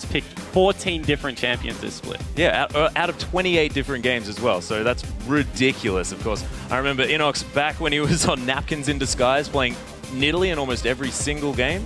picked 14 different champions this split. Yeah, out of 28 different games as well, so that's ridiculous, of course. I remember Inox back when he was on Napkins in Disguise playing Nidalee in almost every single game.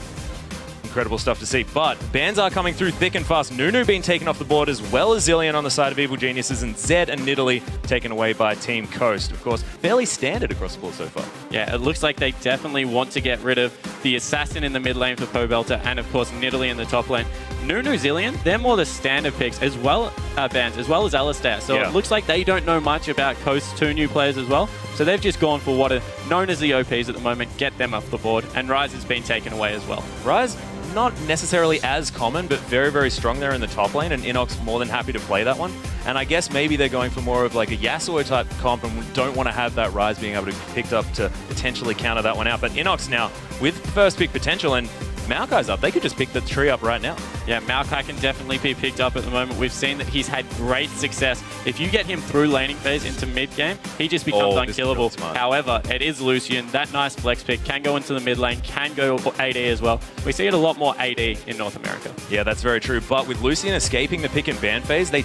Incredible stuff to see, but bans are coming through thick and fast. Nunu being taken off the board as well as Zilean on the side of Evil Geniuses, and Zed and Nidalee taken away by Team Coast. Of course, fairly standard across the board so far. Yeah, it looks like they definitely want to get rid of the Assassin in the mid lane for Pobelter, and of course Nidalee in the top lane. Nunu, Zilean, they're more the standard picks as well, bans, as well as Alistair. So yeah. It looks like they don't know much about Coast's 2 new players as well. So they've just gone for what are known as the OPs at the moment, get them off the board, and Ryze has been taken away as well. Ryze, not necessarily as common, but very, very strong there in the top lane, and Inox more than happy to play that one. And I guess maybe they're going for more of like a Yasuo type comp and don't want to have that Ryze being able to be picked up to potentially counter that one out. But Inox now, with first pick potential, and Maokai's up, they could just pick the tree up right now. Yeah, Maokai can definitely be picked up at the moment. We've seen that he's had great success. If you get him through laning phase into mid-game, he just becomes unkillable. However, it is Lucian. That nice flex pick can go into the mid lane, can go for AD as well. We see it a lot more AD in North America. Yeah, that's very true. But with Lucian escaping the pick and ban phase, they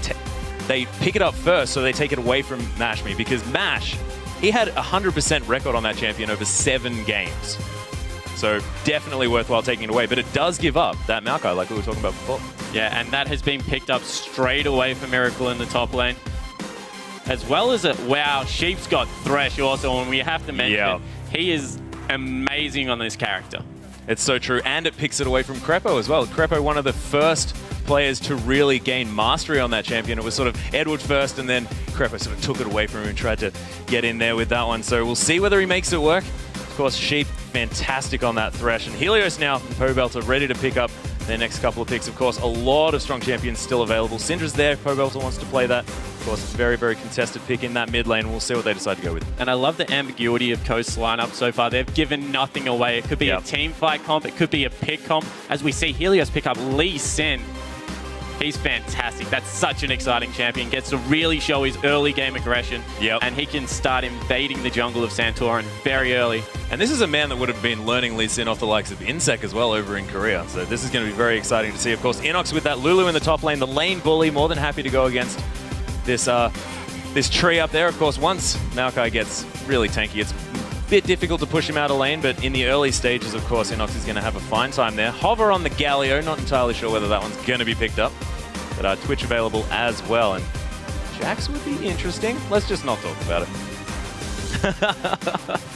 pick it up first, so they take it away from Mashme, because Mash, he had 100% record on that champion over 7 games. So definitely worthwhile taking it away, but it does give up that Maokai like we were talking about before. Yeah, and that has been picked up straight away for Miracle in the top lane. As well as it, wow, Sheep's got Thresh also, and we have to mention he is amazing on this character. It's so true, and it picks it away from Crepo as well. Crepo, one of the first players to really gain mastery on that champion. It was sort of Edward first, and then Crepo sort of took it away from him and tried to get in there with that one. So we'll see whether he makes it work. Of course, Sheep, fantastic on that Thresh. And Helios now, and Pobelter, ready to pick up their next couple of picks. Of course, a lot of strong champions still available. Syndra's there, Pobelter wants to play that. Of course, it's a very, very contested pick in that mid lane. We'll see what they decide to go with. And I love the ambiguity of Coast's lineup so far. They've given nothing away. It could be a team fight comp, it could be a pick comp. As we see Helios pick up Lee Sin. He's fantastic. That's such an exciting champion. Gets to really show his early game aggression. And he can start invading the jungle of Santorin very early. And this is a man that would have been learning Lee Sin off the likes of Insec as well over in Korea. So this is going to be very exciting to see. Of course, Inox with that Lulu in the top lane, the lane bully, more than happy to go against this this tree up there. Of course, once Maokai gets really tanky, it's a bit difficult to push him out of lane, but in the early stages, of course, Inox is going to have a fine time there. Hover on the Galio, not entirely sure whether that one's going to be picked up. But Twitch available as well, and Jax would be interesting. Let's just not talk about it.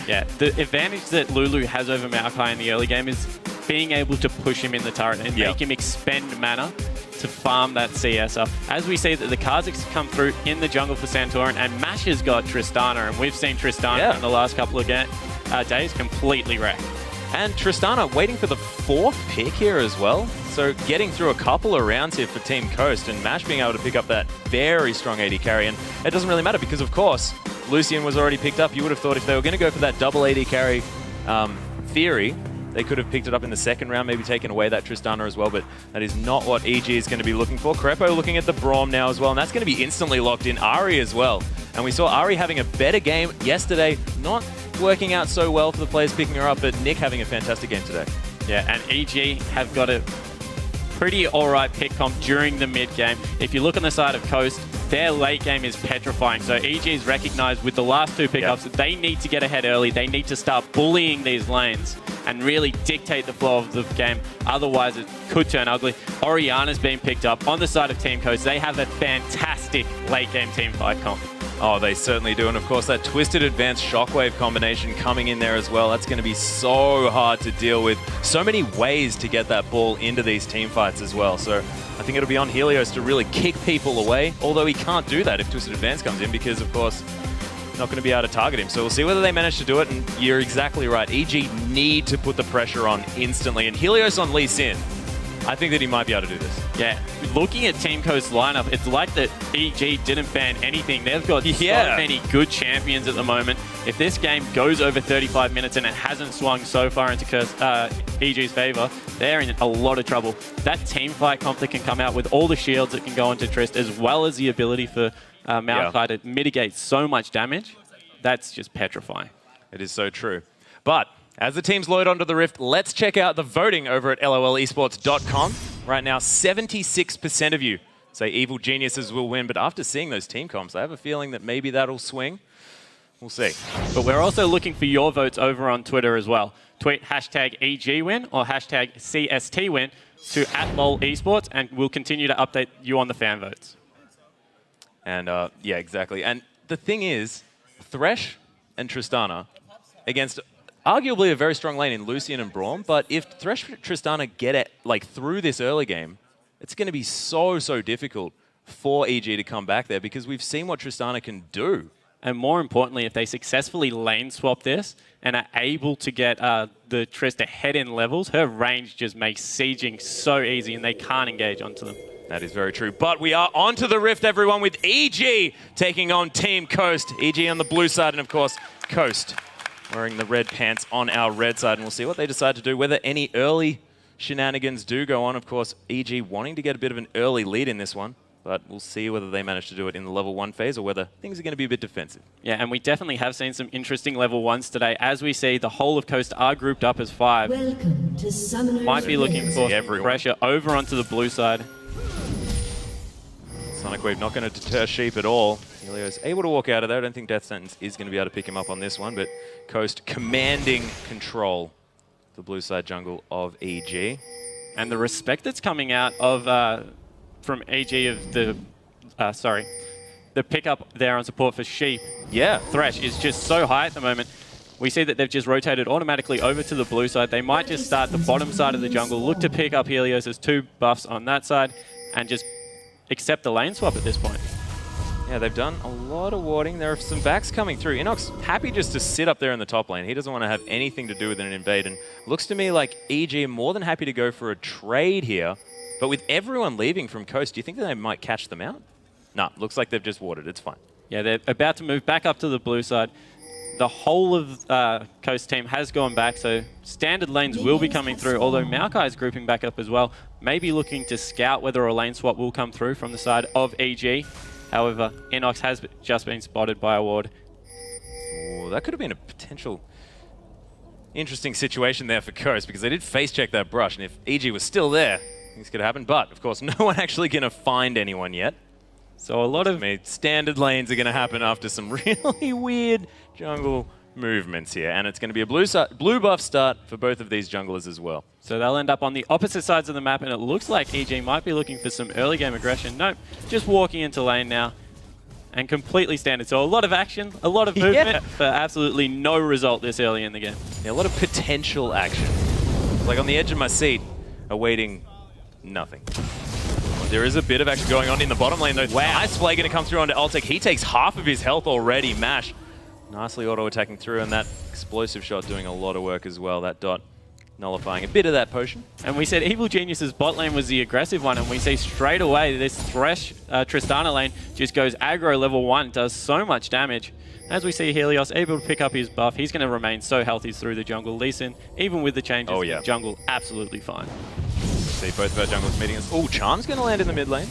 Yeah, the advantage that Lulu has over Maokai in the early game is being able to push him in the turret and make him expend mana to farm that CS up. As we see that the Kazakhs come through in the jungle for Santorin, and Mash has got Tristana, and we've seen Tristana in the last couple of days completely wrecked. And Tristana waiting for the 4th pick here as well. So getting through a couple of rounds here for Team Coast, and Mash being able to pick up that very strong AD carry. And it doesn't really matter because, of course, Lucian was already picked up. You would have thought if they were going to go for that double AD carry theory, they could have picked it up in the 2nd round, maybe taken away that Tristana as well, but that is not what EG is going to be looking for. Crepo looking at the Braum now as well, and that's going to be instantly locked in. Ari as well. And we saw Ari having a better game yesterday, not working out so well for the players picking her up, but Nick having a fantastic game today. Yeah, and EG have got a pretty alright pick comp during the mid game. If you look on the side of Coast, their late game is petrifying. So EG is recognized with the last 2 pickups that they need to get ahead early. They need to start bullying these lanes and really dictate the flow of the game. Otherwise, it could turn ugly. Oriana's being picked up on the side of Team Coast. They have a fantastic late game team fight comp. Oh, they certainly do. And of course, that Twisted Advanced Shockwave combination coming in there as well. That's going to be so hard to deal with. So many ways to get that ball into these team fights as well. So I think it'll be on Helios to really kick people away. Although he can't do that if Twisted Advance comes in because, of course, not going to be able to target him. So we'll see whether they manage to do it. And you're exactly right. EG need to put the pressure on instantly. And Helios on Lee Sin, I think that he might be able to do this. Yeah, looking at Team Coast's lineup, it's like that EG didn't ban anything. They've got so many good champions at the moment. If this game goes over 35 minutes and it hasn't swung so far into EG's favor, they're in a lot of trouble. That team fight comp that can come out with all the shields that can go into Trist, as well as the ability for Maokai to mitigate so much damage, that's just petrifying. It is so true. But as the teams load onto the Rift, let's check out the voting over at lolesports.com. right now, 76% of you say Evil Geniuses will win, but after seeing those team comps, I have a feeling that maybe that'll swing. We'll see. But we're also looking for your votes over on Twitter as well. Tweet hashtag EGWin or hashtag CSTWin to @LOLEsports, and we'll continue to update you on the fan votes. And yeah, exactly. And the thing is, Thresh and Tristana against arguably a very strong lane in Lucian and Braum, but if Thresh and Tristana get it like through this early game, it's going to be so difficult for EG to come back there because we've seen what Tristana can do. And more importantly, if they successfully lane swap this and are able to get the Trist ahead in levels, her range just makes sieging so easy and they can't engage onto them. That is very true. But we are onto the Rift, everyone, with EG taking on Team Coast. EG on the blue side, and of course, Coast wearing the red pants on our red side. And we'll see what they decide to do, whether any early shenanigans do go on. Of course, EG wanting to get a bit of an early lead in this one. But we'll see whether they manage to do it in the level 1 phase or whether things are going to be a bit defensive. Yeah, and we definitely have seen some interesting level 1s today. As we see, the whole of Coast are grouped up as 5. Welcome to Summoner's Might be looking for pressure over onto the blue side. Sonic Wave not going to deter Sheep at all. Helio's able to walk out of there. I don't think Death Sentence is going to be able to pick him up on this one, but Coast commanding control the blue side jungle of EG. And the respect that's coming out of from EG of the pickup there on support for Sheep. Yeah. Thresh is just so high at the moment. We see that they've just rotated automatically over to the blue side. They might just start the bottom side of the jungle, look to pick up Helios. There's 2 buffs on that side, and just accept the lane swap at this point. Yeah, they've done a lot of warding. There are some backs coming through. Inox happy just to sit up there in the top lane. He doesn't want to have anything to do with an invade, and looks to me like EG are more than happy to go for a trade here. But with everyone leaving from Coast, do you think that they might catch them out? No, looks like they've just warded. It's fine. Yeah, they're about to move back up to the blue side. The whole of Coast team has gone back, so standard lanes will be coming through, although Maokai is grouping back up as well. Maybe looking to scout whether a lane swap will come through from the side of EG. However, Inox has just been spotted by a ward. Oh, that could have been a potential interesting situation there for Coast, because they did face check that brush, and if EG was still there, things could happen. But, of course, no one actually going to find anyone yet. So a lot of standard lanes are going to happen after some really weird jungle movements here. And it's going to be a blue buff start for both of these junglers as well. So they'll end up on the opposite sides of the map, and it looks like EG might be looking for some early game aggression. Nope, just walking into lane now. And completely standard. So a lot of action, a lot of movement, but absolutely no result this early in the game. Yeah, a lot of potential action. Like on the edge of my seat, awaiting nothing. There is a bit of action going on in the bottom lane though. Wow. Nice play going to come through onto Altec. He takes half of his health already. Mash nicely auto-attacking through, and that explosive shot doing a lot of work as well. That dot nullifying a bit of that potion. And we said Evil Genius's bot lane was the aggressive one, and we see straight away this Thresh Tristana lane just goes aggro level 1, does so much damage. As we see Helios able to pick up his buff, he's going to remain so healthy through the jungle. Lee Sin, even with the changes, jungle absolutely fine. See both of our junglers meeting us. Oh, Charm's going to land in the mid lane.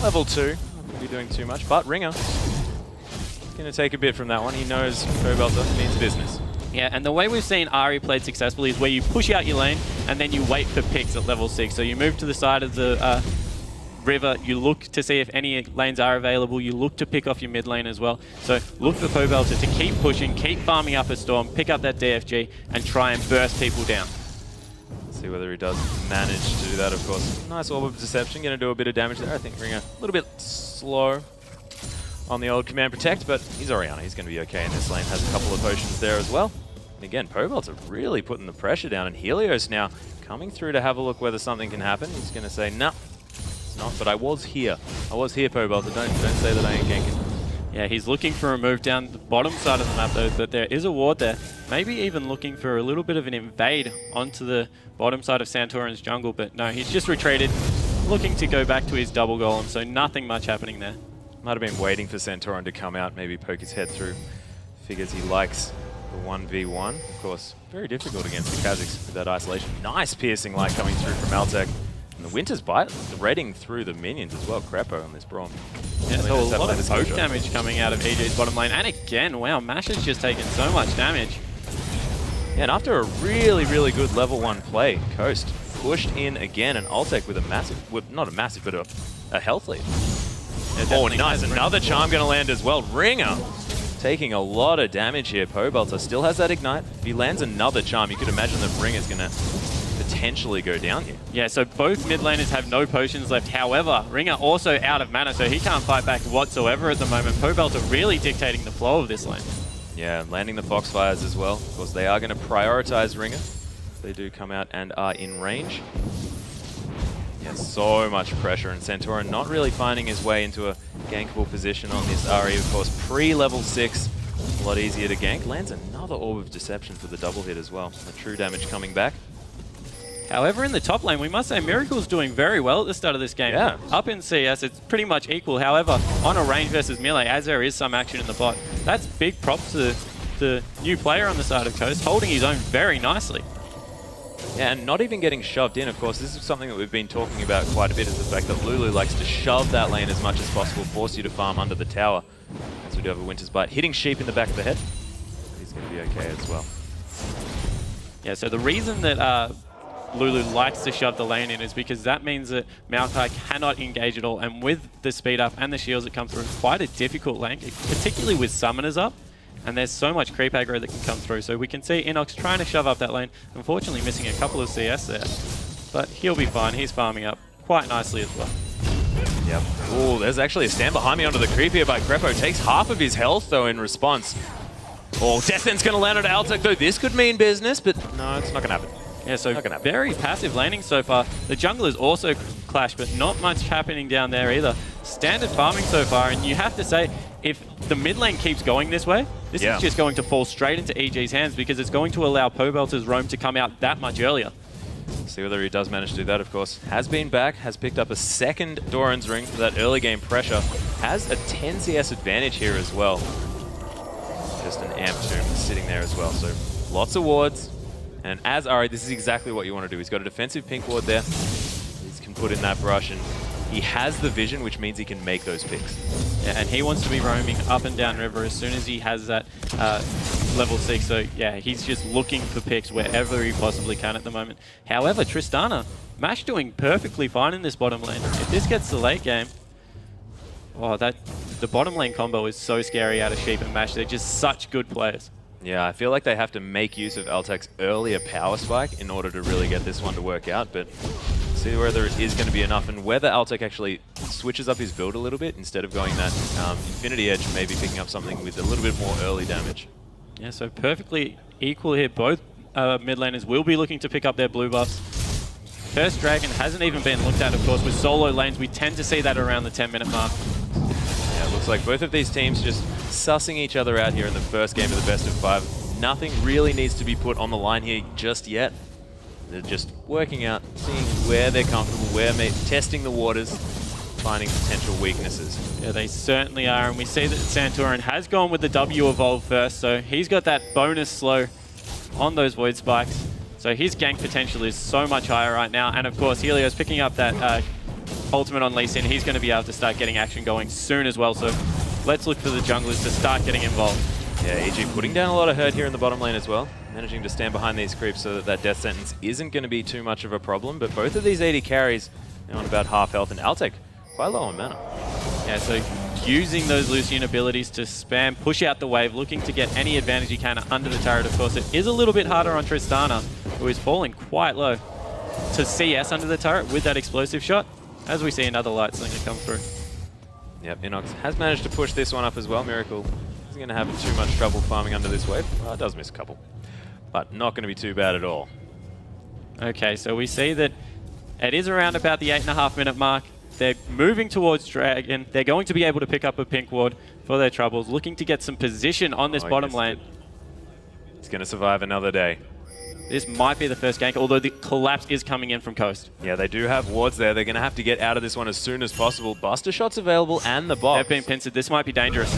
Level 2. Not going to be doing too much, but Ringer going to take a bit from that one. He knows Cobelter means business. Yeah, and the way we've seen Ahri played successfully is where you push out your lane and then you wait for picks at level 6. So you move to the side of the river, you look to see if any lanes are available, you look to pick off your mid lane as well. So look for Cobelter to keep pushing, keep farming up a storm, pick up that DFG and try and burst people down. See whether he does manage to do that, of course. Nice Orb of Deception, going to do a bit of damage there. I think Ringer a little bit slow on the old Command Protect, but he's Orianna. He's going to be okay in this lane. Has a couple of potions there as well. And again, Pobelt's really putting the pressure down, and Helios now coming through to have a look whether something can happen. He's going to say, no, it's not, but I was here. I was here, Pobelter. Don't say that I ain't ganking. Yeah, he's looking for a move down the bottom side of the map though, but there is a ward there. Maybe even looking for a little bit of an invade onto the bottom side of Santorin's jungle, but no, he's just retreated, looking to go back to his double golem, so nothing much happening there. Might have been waiting for Santorin to come out, maybe poke his head through. Figures he likes the 1v1. Of course, very difficult against the Kazakhs with that isolation. Nice piercing light coming through from Altec. And the Winter's Bite threading through the minions as well. Crepo on this Braum. Yeah, so a lot of poke damage coming out of EG's bottom lane. And again, wow, Mash has just taken so much damage. Yeah, and after a really, really good level 1 play, Coast pushed in again, and Altec with a massive, well, not a massive, but a health lead. Yeah, Oh, nice. Another charm going to land as well. Ringer taking a lot of damage here. Pobelter still has that ignite. If he lands another charm, you could imagine that Ringer's going to potentially go down here. Yeah, so both mid laners have no potions left. However, Ringer also out of mana, so he can't fight back whatsoever at the moment. Pobelter really dictating the flow of this lane. Yeah, landing the Foxfires as well. Of course, they are going to prioritize Ringer. They do come out and are in range. Yeah, so much pressure, and Santorin not really finding his way into a gankable position on this RE. Of course, pre-level 6, a lot easier to gank. Lands another Orb of Deception for the double hit as well. The true damage coming back. However, in the top lane, we must say Miracle's doing very well at the start of this game. Yeah. Up in CS, it's pretty much equal. However, on a range versus melee, as there is some action in the bot, that's big props to the new player on the side of Coast, holding his own very nicely. Yeah, and not even getting shoved in. Of course, this is something that we've been talking about quite a bit, is the fact that Lulu likes to shove that lane as much as possible, force you to farm under the tower. As we do have a Winter's Bite. Hitting Sheep in the back of the head. He's going to be okay as well. Yeah, so the reason that Lulu likes to shove the lane in is because that means that Maokai cannot engage at all, and with the speed up and the shields that come through, it's quite a difficult lane, particularly with summoners up, and there's so much creep aggro that can come through. So we can see Inox trying to shove up that lane, unfortunately missing a couple of CS there, but he'll be fine. He's farming up quite nicely as well. Yep. Oh, there's actually a stand behind me onto the creep here by Crepo. Takes half of his health though in response. Oh, Death Sentence going to land on Altec though. This could mean business, but no, it's not going to happen. Yeah, so very passive laning so far. The junglers also clash, but not much happening down there either. Standard farming so far, and you have to say, if the mid lane keeps going this way, this is just going to fall straight into EG's hands, because it's going to allow Pobelter's roam to come out that much earlier. See whether he does manage to do that, of course. Has been back, has picked up a second Doran's Ring for that early game pressure. Has a 10 CS advantage here as well. Just an Amp Tomb sitting there as well, so lots of wards. And as Ari, this is exactly what you want to do. He's got a defensive pink ward there. He can put in that brush, and he has the vision, which means he can make those picks. Yeah, and he wants to be roaming up and down river as soon as he has that level 6. So yeah, he's just looking for picks wherever he possibly can at the moment. However, Tristana, Mash doing perfectly fine in this bottom lane. If this gets to late game, oh, the bottom lane combo is so scary out of Sheep and Mash. They're just such good players. Yeah, I feel like they have to make use of Altec's earlier power spike in order to really get this one to work out, but see whether it is going to be enough, and whether Altec actually switches up his build a little bit instead of going that Infinity Edge, maybe picking up something with a little bit more early damage. Yeah, so perfectly equal here. Both mid laners will be looking to pick up their blue buffs. First Dragon hasn't even been looked at, of course. With solo lanes, we tend to see that around the 10-minute mark. Yeah, it looks like both of these teams just sussing each other out here in the first game of the best of 5. Nothing really needs to be put on the line here just yet. They're just working out, seeing where they're comfortable, testing the waters, finding potential weaknesses. Yeah, they certainly are, and we see that Santorin has gone with the W evolve first, so he's got that bonus slow on those Void Spikes. So his gank potential is so much higher right now, and of course Helios picking up that ultimate on Lee Sin. He's going to be able to start getting action going soon as well, so let's look for the junglers to start getting involved. Yeah, EG putting down a lot of hurt here in the bottom lane as well. Managing to stand behind these creeps so that Death Sentence isn't going to be too much of a problem. But both of these AD carries are on about half health, and Altec quite low on mana. Yeah, so using those Lucian abilities to spam, push out the wave, looking to get any advantage he can under the turret. Of course, it is a little bit harder on Tristana, who is falling quite low, to CS under the turret with that explosive shot, as we see another light slinger come through. Yep, Inox has managed to push this one up as well. Miracle isn't going to have too much trouble farming under this wave. Well, it does miss a couple, but not going to be too bad at all. Okay, so we see that it is around about the 8.5-minute mark. They're moving towards Dragon. They're going to be able to pick up a pink ward for their troubles, looking to get some position on this bottom lane. He's going to survive another day. This might be the first gank, although the collapse is coming in from Coast. Yeah, they do have wards there. They're going to have to get out of this one as soon as possible. Buster shots available and the box. They've been pincered. This might be dangerous.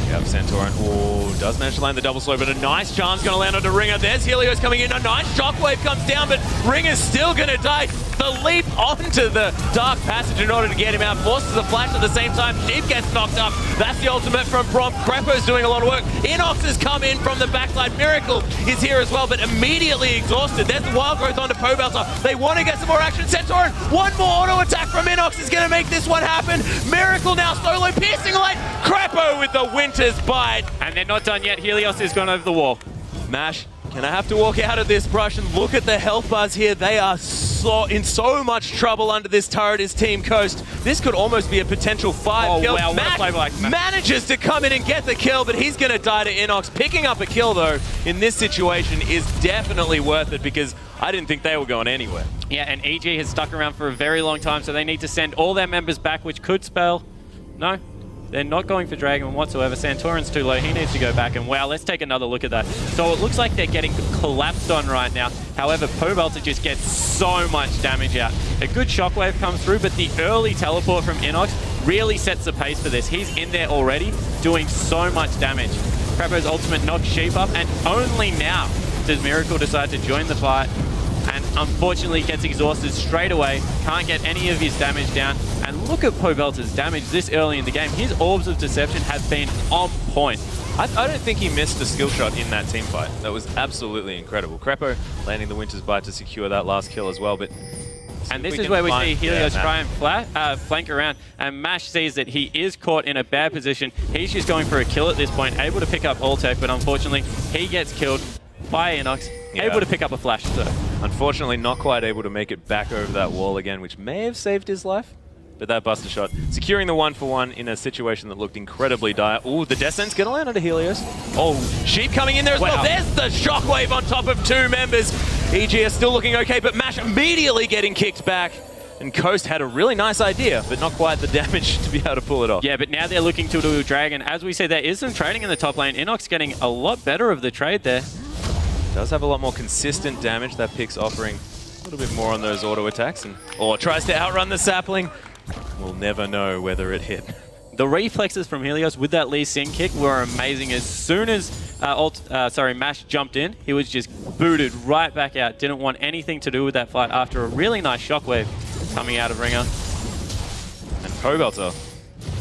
Yep, Santorin. Oh, does manage to land the double slow, but a nice charm's going to land onto Ringer. There's Helios coming in. A nice shockwave comes down, but Ringer's still going to die. the leap onto the Dark Passage in order to get him out. Forces a flash at the same time. Sheep gets knocked up. That's the ultimate from Prom. Crepo's doing a lot of work. Inox has come in from the backside. Miracle is here as well, but immediately exhausted. There's the Wild Growth onto Pobelter. They want to get some more action. Centauran, one more auto attack from Inox is going to make this one happen. Miracle now solo piercing light. Crepo with the Winter's Bite. And they're not done yet. Helios has gone over the wall. Mash, can I have to walk out of this brush and look at the health bars here? They are in so much trouble under this turret is Team Coast. This could almost be a potential 5 kill. Wow, Mash manages to come in and get the kill, but he's going to die to Inox. Picking up a kill, though, in this situation is definitely worth it because I didn't think they were going anywhere. Yeah, and EG has stuck around for a very long time, so they need to send all their members back, which could spell... No. They're not going for Dragon whatsoever. Centauran's too low. He needs to go back. And wow, let's take another look at that. So it looks like they're getting collapsed on right now. However, Pobelter just gets so much damage out. A good shockwave comes through, but the early teleport from Inox really sets the pace for this. He's in there already, doing so much damage. Crepo's ultimate knocks Sheep up, and only now does Miracle decide to join the fight. And unfortunately gets exhausted straight away, can't get any of his damage down. And look at Pobelter's damage this early in the game. His Orbs of Deception have been on point. I don't think he missed a skill shot in that team fight. That was absolutely incredible. Crepo landing the Winter's Bite to secure that last kill as well. But and this is where we see Helios try and flank around, and Mash sees that he is caught in a bad position. He's just going for a kill at this point, able to pick up Ultec, but unfortunately he gets killed by Inox, able to pick up a flash. So unfortunately not quite able to make it back over that wall again, which may have saved his life. But that Buster Shot, securing the 1-for-1 in a situation that looked incredibly dire. Ooh, the Descent's going to land onto Helios. Oh, Sheep coming in there as well. There's the Shockwave on top of 2 members. EG are still looking okay, but Mash immediately getting kicked back. And Coast had a really nice idea, but not quite the damage to be able to pull it off. Yeah, but now they're looking to do a Dragon. As we say, there is some trading in the top lane. Inox getting a lot better of the trade there. Does have a lot more consistent damage. That pick's offering a little bit more on those auto attacks. Or tries to outrun the Sapling. We'll never know whether it hit. The reflexes from Helios with that Lee Sin kick were amazing. As soon as Mash jumped in, he was just booted right back out. Didn't want anything to do with that fight after a really nice shockwave coming out of Ringer. And Pobelter,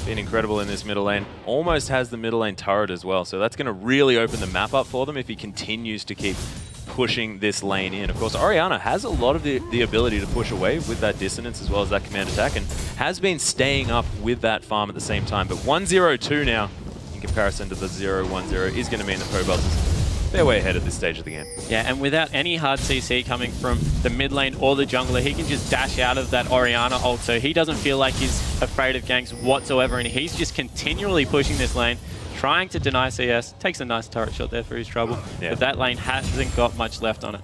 been incredible in this middle lane. Almost has the middle lane turret as well. So that's going to really open the map up for them if he continues to keep pushing this lane in. Of course, Orianna has a lot of the ability to push away with that dissonance as well as that command attack, and has been staying up with that farm at the same time. But 1-0-2 now, in comparison to the 0-1-0, is going to mean that Pobelter's fair way ahead at this stage of the game. Yeah, and without any hard CC coming from the mid lane or the jungler, he can just dash out of that Orianna ult, so he doesn't feel like he's afraid of ganks whatsoever, and he's just continually pushing this lane, trying to deny CS. Takes a nice turret shot there for his trouble, but that lane hasn't got much left on it.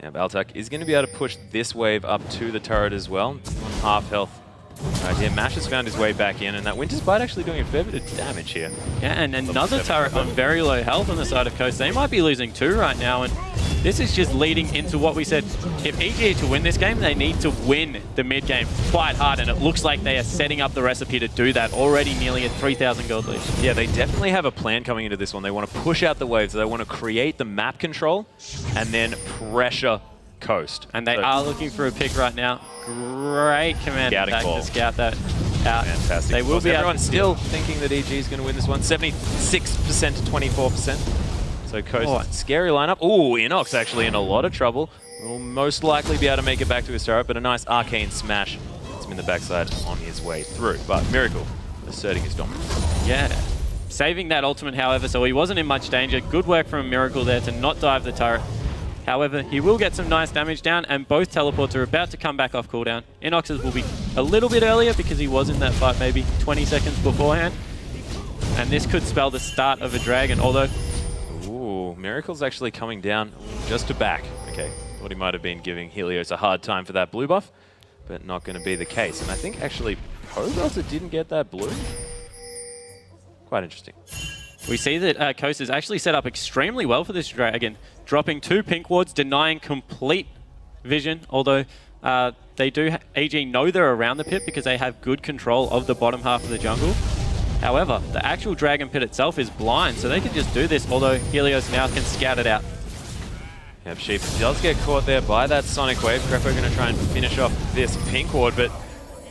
Yeah, Baltak is going to be able to push this wave up to the turret as well. On half health. Right here, Mash has found his way back in, and that Winter's Bite actually doing a fair bit of damage here. Yeah, and another turret on very low health on the side of Coast. They might be losing 2 right now, and this is just leading into what we said. If EG to win this game, they need to win the mid game quite hard, and it looks like they are setting up the recipe to do that. Already nearly a 3,000 gold lead. Yeah, they definitely have a plan coming into this one. They want to push out the waves. They want to create the map control and then pressure Coast. And they are looking for a pick right now. Great command attack to scout that out. Fantastic. They will be everyone's still thinking that EG is going to win this one. 76% to 24%. So Coast, scary lineup. Ooh, Inox actually in a lot of trouble. Will most likely be able to make it back to his turret, but a nice arcane smash. It's him in the backside on his way through. But Miracle asserting his dominance. Yeah. Saving that ultimate, however, so he wasn't in much danger. Good work from Miracle there to not dive the turret. However, he will get some nice damage down, and both teleports are about to come back off cooldown. Inox's will be a little bit earlier because he was in that fight maybe 20 seconds beforehand. And this could spell the start of a Dragon, although... Ooh, Miracle's actually coming down just to back. Okay, thought he might have been giving Helios a hard time for that blue buff, but not going to be the case. And I think actually Pobelter didn't get that blue. Quite interesting. We see that Coast is actually set up extremely well for this Dragon, dropping 2 pink wards, denying complete vision, although EG know they're around the pit because they have good control of the bottom half of the jungle. However, the actual Dragon pit itself is blind, so they can just do this, although Helios now can scout it out. Yep, Sheep does get caught there by that Sonic Wave. Crepo going to try and finish off this pink ward, but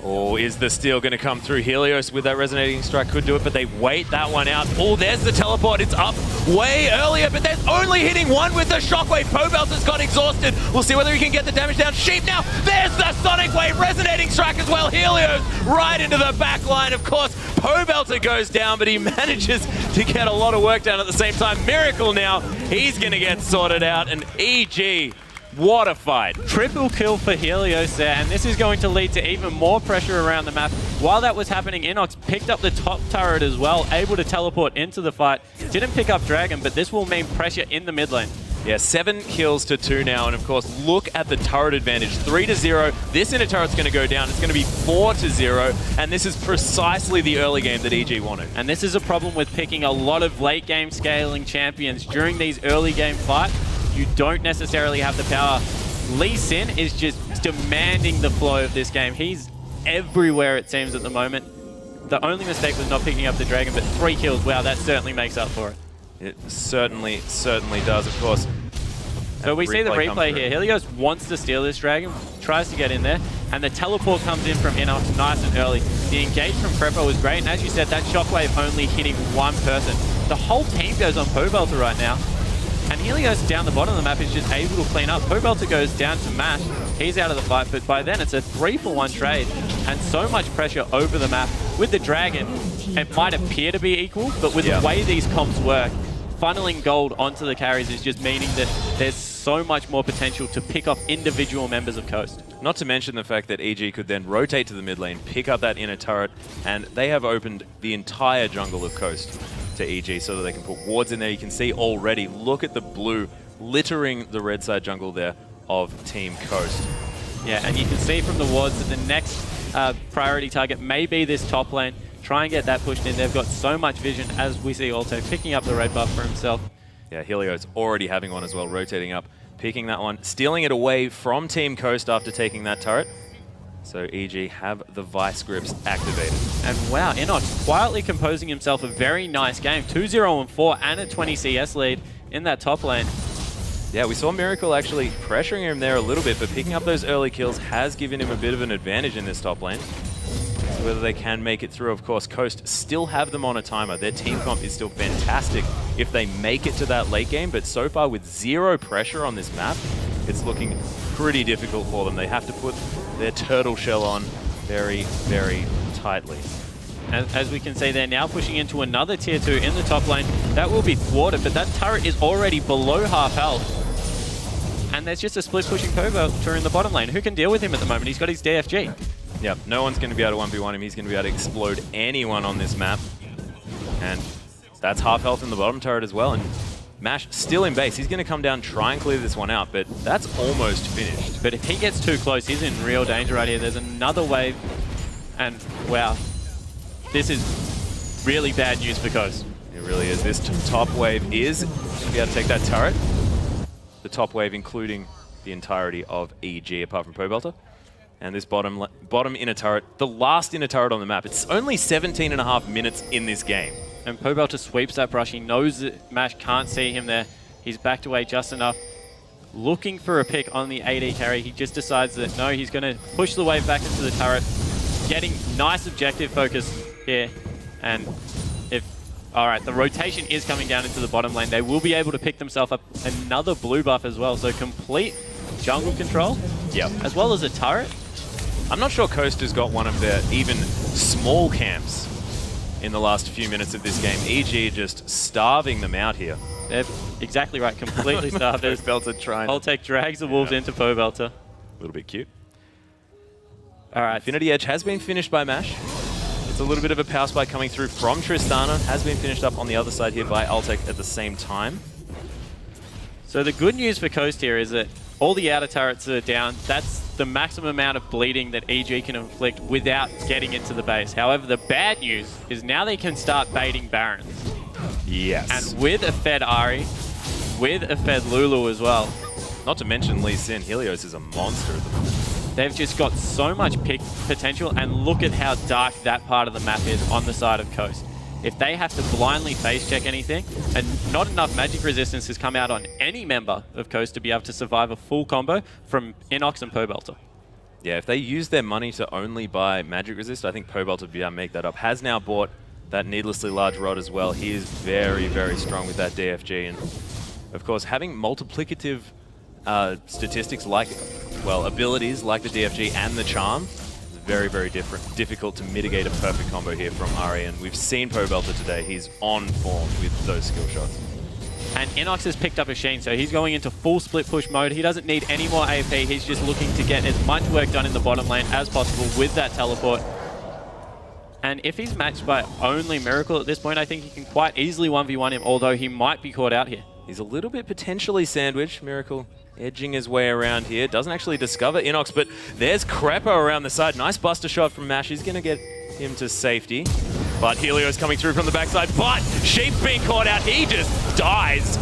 oh, is the steal going to come through? Helios with that resonating strike could do it, but they wait that one out. Oh, there's the teleport. It's up way earlier, but there's only hitting one with the shockwave. Pobelter's got exhausted. We'll see whether he can get the damage down. Sheep now. There's the Sonic Wave resonating strike as well. Helios right into the back line. Of course, Pobelter goes down, but he manages to get a lot of work done at the same time. Miracle now. He's going to get sorted out, and EG, what a fight. Triple kill for Helios there, and this is going to lead to even more pressure around the map. While that was happening, Inox picked up the top turret as well, able to teleport into the fight. Didn't pick up Dragon, but this will mean pressure in the mid lane. Yeah, 7 kills to 2 now, and of course, look at the turret advantage. 3-0. This inner turret's going to go down. It's going to be 4-0, and this is precisely the early game that EG wanted. And this is a problem with picking a lot of late game scaling champions during these early game fights. You don't necessarily have the power. Lee Sin is just demanding the flow of this game. He's everywhere, it seems, at the moment. The only mistake was not picking up the Dragon, but 3 kills, wow, that certainly makes up for it. It certainly does, of course. So we see the replay here. Helios wants to steal this Dragon, tries to get in there, and the teleport comes in from Inox nice and early. The engage from Crepo was great, and as you said, that shockwave only hitting one person. The whole team goes on Pobelter right now. And Helios down the bottom of the map is just able to clean up. Pobelter goes down to Mash. He's out of the fight, but by then it's a 3-for-1 trade. And so much pressure over the map. With the Dragon, it might appear to be equal, but with the way these comps work, funneling gold onto the carries is just meaning that there's so much more potential to pick off individual members of Coast. Not to mention the fact that EG could then rotate to the mid lane, pick up that inner turret, and they have opened the entire jungle of Coast to EG so that they can put wards in there. You can see already, look at the blue littering the red side jungle there of Team Coast. Yeah, and you can see from the wards that the next priority target may be this top lane. Try and get that pushed in. They've got so much vision, as we see Alto picking up the red buff for himself. Yeah, Helios already having one as well, rotating up, picking that one, stealing it away from Team Coast after taking that turret. So EG have the Vice Grips activated. And wow, Inox quietly composing himself a very nice game. 2-0-4 and a 20 CS lead in that top lane. Yeah, we saw Miracle actually pressuring him there a little bit, but picking up those early kills has given him a bit of an advantage in this top lane. So whether they can make it through, of course, Coast still have them on a timer. Their team comp is still fantastic if they make it to that late game, but so far with 0 pressure on this map, it's looking pretty difficult for them. They have to put their turtle shell on very, very tightly. As we can see, they're now pushing into another tier 2 in the top lane. That will be thwarted, but that turret is already below half health. And there's just a split pushing Pobelter in the bottom lane. Who can deal with him at the moment? He's got his DFG. Yep, no one's going to be able to 1v1 him. He's going to be able to explode anyone on this map. And that's half health in the bottom turret as well. And Mash still in base. He's going to come down, try and clear this one out, but that's almost finished. But if he gets too close, he's in real danger right here. There's another wave. And wow, this is really bad news for Coast. It really is. This top wave is going to be able to take that turret. The top wave including the entirety of EG apart from Pobelter. And this bottom inner turret, the last inner turret on the map. It's only 17.5 minutes in this game. And Pobelter sweeps that brush. He knows that Mash can't see him there. He's backed away just enough. Looking for a pick on the AD carry. He just decides that no, he's going to push the wave back into the turret. Getting nice objective focus here. And all right, the rotation is coming down into the bottom lane. They will be able to pick themselves up another blue buff as well. So complete jungle control, as well as a turret. I'm not sure Coast has got one of their even small camps in the last few minutes of this game. EG just starving them out here. They're exactly right, completely starved. Pobelter trying. Holtec drags the wolves into Pobelter. A little bit cute. All right. Infinity Edge has been finished by Mash. It's a little bit of a power spike coming through from Tristana. Has been finished up on the other side here by Altec at the same time. So the good news for Coast here is that all the outer turrets are down. That's the maximum amount of bleeding that EG can inflict without getting into the base. However, the bad news is now they can start baiting Barons. Yes. And with a fed Ahri, with a fed Lulu as well. Not to mention Lee Sin. Helios is a monster at the moment. They've just got so much pick potential, and look at how dark that part of the map is on the side of Coast. if they have to blindly face check anything, and not enough magic resistance has come out on any member of Coast to be able to survive a full combo from Inox and Pobelter. Yeah, if they use their money to only buy magic resist, I think Pobelter would be able to make that up. Has now bought that needlessly large rod as well. He is very, very strong with that DFG. And of course, having multiplicative statistics like, well, abilities like the DFG and the charm is very, very difficult to mitigate a perfect combo here from Ari. And we've seen Pobelter today. He's on form with those skill shots. And Inox has picked up a Sheen, so he's going into full split push mode. He doesn't need any more AP. He's just looking to get as much work done in the bottom lane as possible with that teleport. And if he's matched by only Miracle at this point, I think he can quite easily 1v1 him, although he might be caught out here. He's a little bit potentially sandwiched. Miracle edging his way around here. Doesn't actually discover Inox, but there's Crepo around the side. Nice buster shot from Mash. He's going to get him to safety. But Helios coming through from the backside. But Sheep's being caught out. He just dies.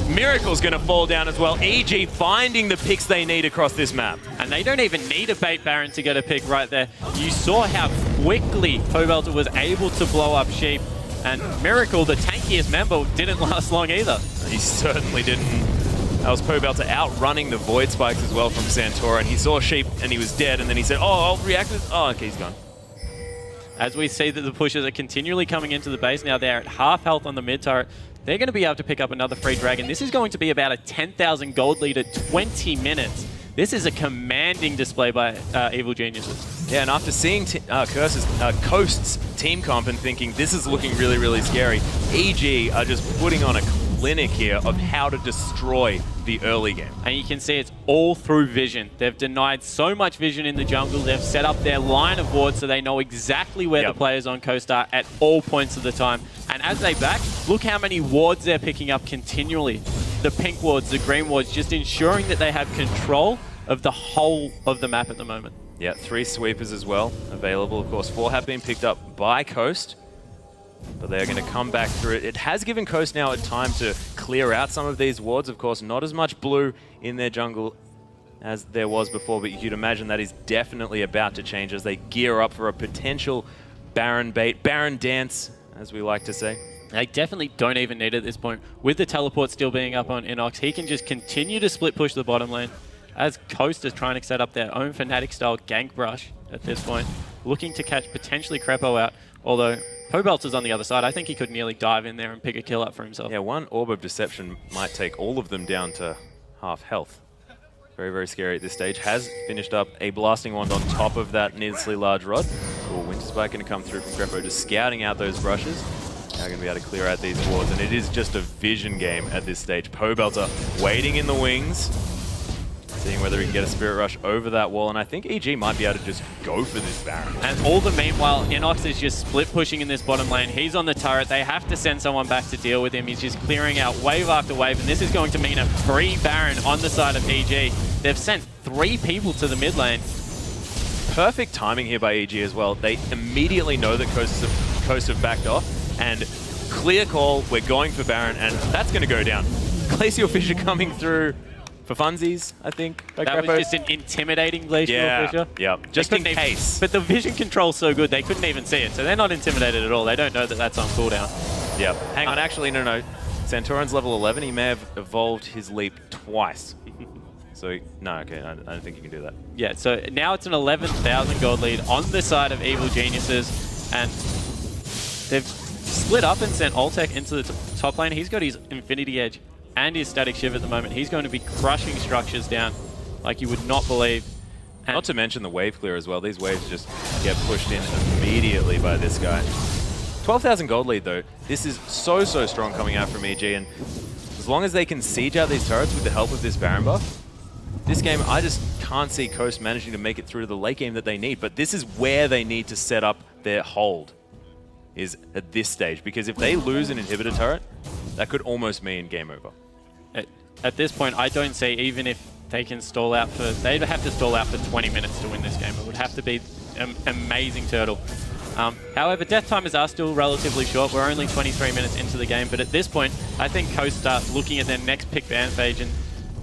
Miracle's going to fall down as well. EG finding the picks they need across this map. And they don't even need a bait Baron to get a pick right there. You saw how quickly Pobelter was able to blow up Sheep. And Miracle, the tankiest member, didn't last long either. He certainly didn't. That was Pobelter outrunning the Void Spikes as well from Santora. And he saw Sheep and he was dead. And then he said, oh, I'll react with... Oh, okay, he's gone. As we see that the pushers are continually coming into the base now, they're at half health on the mid turret. They're going to be able to pick up another free dragon. This is going to be about a 10,000 gold lead at 20 minutes. This is a commanding display by Evil Geniuses. Yeah, and after seeing Coast's team comp and thinking this is looking really, really scary, EG are just putting on a clinic here of how to destroy the early game. And you can see it's all through vision. They've denied so much vision in the jungle. They've set up their line of wards so they know exactly where the players on Coast are at all points of the time. And as they back, look how many wards they're picking up continually. The pink wards, the green wards, just ensuring that they have control of the whole of the map at the moment. Yeah, 3 sweepers as well available. Of course, 4 have been picked up by Coast, but they're going to come back through it. It has given Coast now a time to clear out some of these wards. Of course, not as much blue in their jungle as there was before, but you'd imagine that is definitely about to change as they gear up for a potential Baron bait, Baron dance, as we like to say. They definitely don't even need it at this point. With the teleport still being up on Inox, he can just continue to split push the bottom lane as Coast is trying to set up their own Fnatic-style gank brush at this point, looking to catch potentially Crepo out, although Pobelter's on the other side. I think he could nearly dive in there and pick a kill up for himself. Yeah, one Orb of Deception might take all of them down to half health. Very, very scary at this stage. Has finished up a Blasting Wand on top of that needlessly large rod. Winter Spike going to come through from Crepo, just scouting out those brushes. Now going to be able to clear out these wards, and it is just a vision game at this stage. Pobelter waiting in the wings, seeing whether he can get a Spirit Rush over that wall, and I think EG might be able to just go for this Baron. And all the meanwhile, Inox is just split pushing in this bottom lane. He's on the turret. They have to send someone back to deal with him. He's just clearing out wave after wave, and this is going to mean a free Baron on the side of EG. They've sent 3 people to the mid lane. Perfect timing here by EG as well. They immediately know that Coast have backed off, and clear call, we're going for Baron, and that's going to go down. Glacial Fissure coming through for funsies, I think. By that Crepo. was just an intimidating Glacial Fissure. Yeah, just in case. But the vision control's so good, they couldn't even see it, so they're not intimidated at all. They don't know that that's on cooldown. Yeah, hang on, actually, no. Santorin's level 11, he may have evolved his leap twice. So, no, okay, I don't think you can do that. Yeah, so now it's an 11,000 gold lead on the side of Evil Geniuses, and they've split up and sent Oltek into the top lane. He's got his Infinity Edge and his Static Shiv at the moment. He's going to be crushing structures down like you would not believe. And not to mention the wave clear as well. These waves just get pushed in immediately by this guy. 12,000 gold lead though. This is so strong coming out from EG, and as long as they can siege out these turrets with the help of this Baron buff, this game, I just can't see Coast managing to make it through to the late game that they need. But this is where they need to set up their hold, is at this stage. Because if they lose an inhibitor turret, that could almost mean game over. At this point, I don't see, even if they can stall out for... They'd have to stall out for 20 minutes to win this game. It would have to be an amazing turtle. However, death timers are still relatively short. We're only 23 minutes into the game. But at this point, I think Coast start looking at their next pick ban phase, and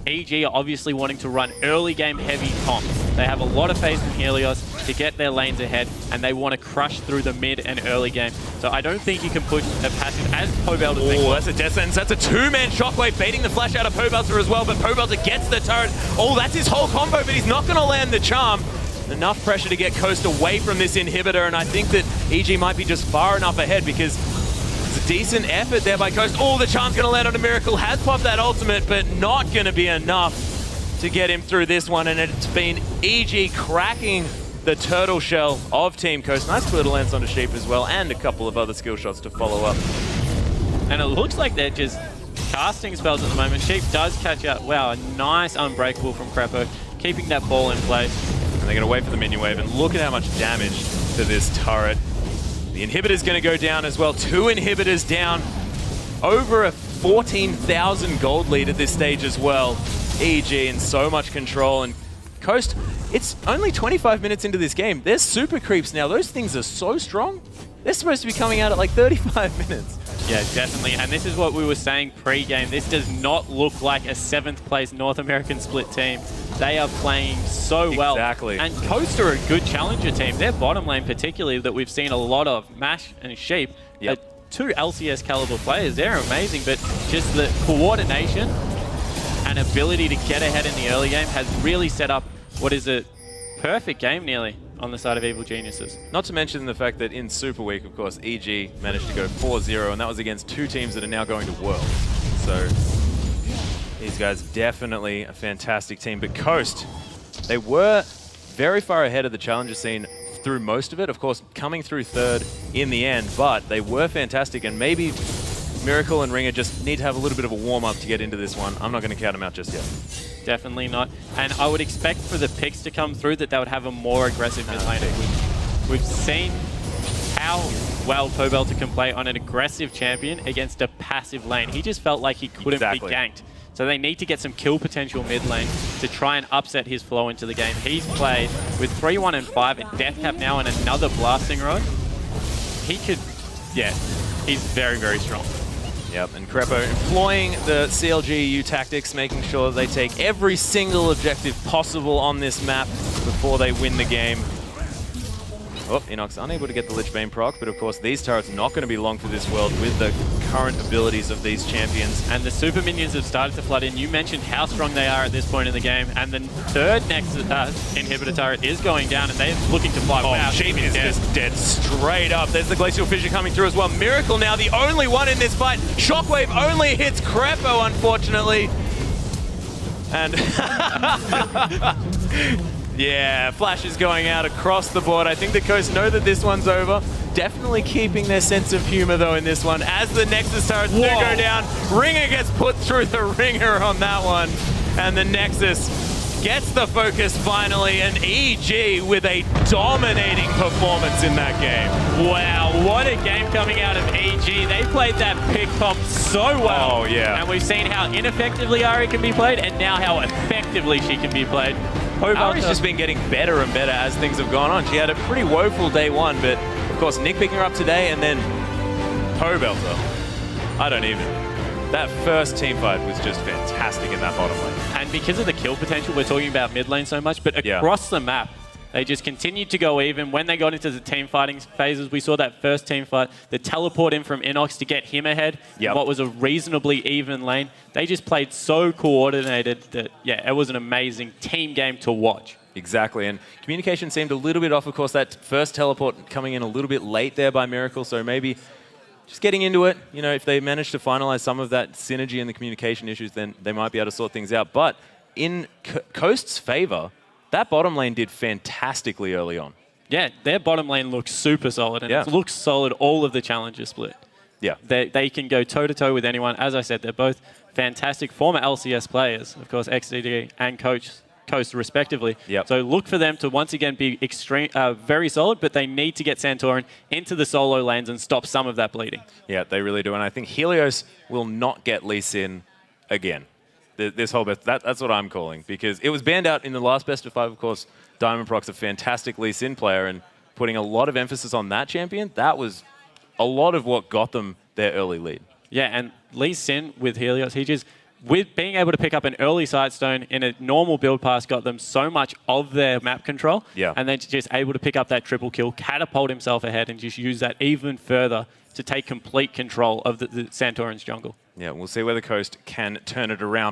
EG are obviously wanting to run early game heavy comp. They have a lot of faith in Helios. to get their lanes ahead, and they want to crush through the mid and early game. So I don't think you can push a passive as Pobelter thinks. Oh, that's a death sentence. That's a two-man shockwave baiting the flash out of Pobelter as well, but Pobelter gets the turret. Oh, that's his whole combo, but he's not going to land the charm. Enough pressure to get Coast away from this inhibitor, and I think that EG might be just far enough ahead because it's a decent effort there by Coast. Oh, the charm's going to land on a Miracle. Has popped that ultimate, but not going to be enough to get him through this one, and it's been EG cracking the turtle shell of Team Coast. Nice Twiddle lance onto Sheep as well, and a couple of other skill shots to follow up. And it looks like they're just casting spells at the moment. Sheep does catch out. Wow, a nice Unbreakable from Crepo, keeping that ball in place. And they're going to wait for the minion wave, and look at how much damage to this turret. The inhibitor's going to go down as well. 2 inhibitors down. Over a 14,000 gold lead at this stage as well. EG in so much control, and Coast, it's only 25 minutes into this game. There's super creeps now. Those things are so strong. They're supposed to be coming out at like 35 minutes. Yeah, definitely. And this is what we were saying pre-game. This does not look like a 7th place North American split team. They are playing so well. Exactly. And Coast are a good challenger team. Their bottom lane particularly that we've seen a lot of, Mash and Sheep, are 2 LCS caliber players. They're amazing, but just the coordination and ability to get ahead in the early game has really set up what is a perfect game nearly on the side of Evil Geniuses. Not to mention the fact that in Super Week, of course, EG managed to go 4-0, and that was against 2 teams that are now going to Worlds. So these guys definitely a fantastic team. But Coast, they were very far ahead of the challenger scene through most of it. Of course, coming through 3rd in the end, but they were fantastic, and maybe Miracle and Ringer just need to have a little bit of a warm-up to get into this one. I'm not going to count them out just yet. Definitely not. And I would expect for the picks to come through that they would have a more aggressive mid lane. We've seen how well Pobelter can play on an aggressive champion against a passive lane. He just felt like he couldn't be ganked. So they need to get some kill potential mid lane to try and upset his flow into the game. He's played with 3-1 and 5 at Death Cap now and another Blasting Rod. He could, yeah, he's very, very strong. Yep, and Crepo employing the CLGU tactics, making sure they take every single objective possible on this map before they win the game. Oh, Inox unable to get the Lich Bane proc, but of course these turrets are not going to be long for this world with the current abilities of these champions. And the super minions have started to flood in. You mentioned how strong they are at this point in the game, and the 3rd next inhibitor turret is going down, and they're looking to fly. Wow, Sheep is just dead straight up. There's the Glacial Fissure coming through as well. Miracle now the only one in this fight. Shockwave only hits Crepo, unfortunately. And yeah, Flash is going out across the board. I think the Coast know that this one's over. Definitely keeping their sense of humor, though, in this one. As the Nexus turrets do go down, Ringer gets put through the ringer on that one. And the Nexus gets the focus finally, and EG with a dominating performance in that game. Wow, what a game coming out of EG. They played that pick comp so well. Oh, yeah. And we've seen how ineffectively Ari can be played, and now how effectively she can be played. Ari's just been getting better and better as things have gone on. She had a pretty woeful day 1, but of course Nick picking her up today, and then Pobelter. I don't even. That first team fight was just fantastic in that bottom lane. And because of the kill potential, we're talking about mid lane so much, but across the map, they just continued to go even. When they got into the team fighting phases, we saw that first team fight, the teleport in from Inox to get him ahead in what was a reasonably even lane. They just played so coordinated that, yeah, it was an amazing team game to watch. Exactly, and communication seemed a little bit off. Of course, that first teleport coming in a little bit late there by Miracle, so maybe just getting into it. You know, if they manage to finalize some of that synergy and the communication issues, then they might be able to sort things out. But in Coast's favor, that bottom lane did fantastically early on. Yeah, their bottom lane looks super solid, and it looks solid all of the challenger split. Yeah. They can go toe-to-toe with anyone. As I said, they're both fantastic former LCS players, of course, XDD and Coast respectively. So look for them to once again be very solid, but they need to get Santorin into the solo lanes and stop some of that bleeding. Yeah, they really do, and I think Helios will not get Lee Sin again. This whole that's what I'm calling, because it was banned out in the last best of 5, of course. Diamond Proc's a fantastic Lee Sin player, and putting a lot of emphasis on that champion, that was a lot of what got them their early lead. Yeah, and Lee Sin with Helios, he just with being able to pick up an early Sightstone in a normal build pass got them so much of their map control. Yeah. And then just able to pick up that triple kill, catapult himself ahead, and just use that even further to take complete control of the Santorin's jungle. Yeah, we'll see whether Coast can turn it around.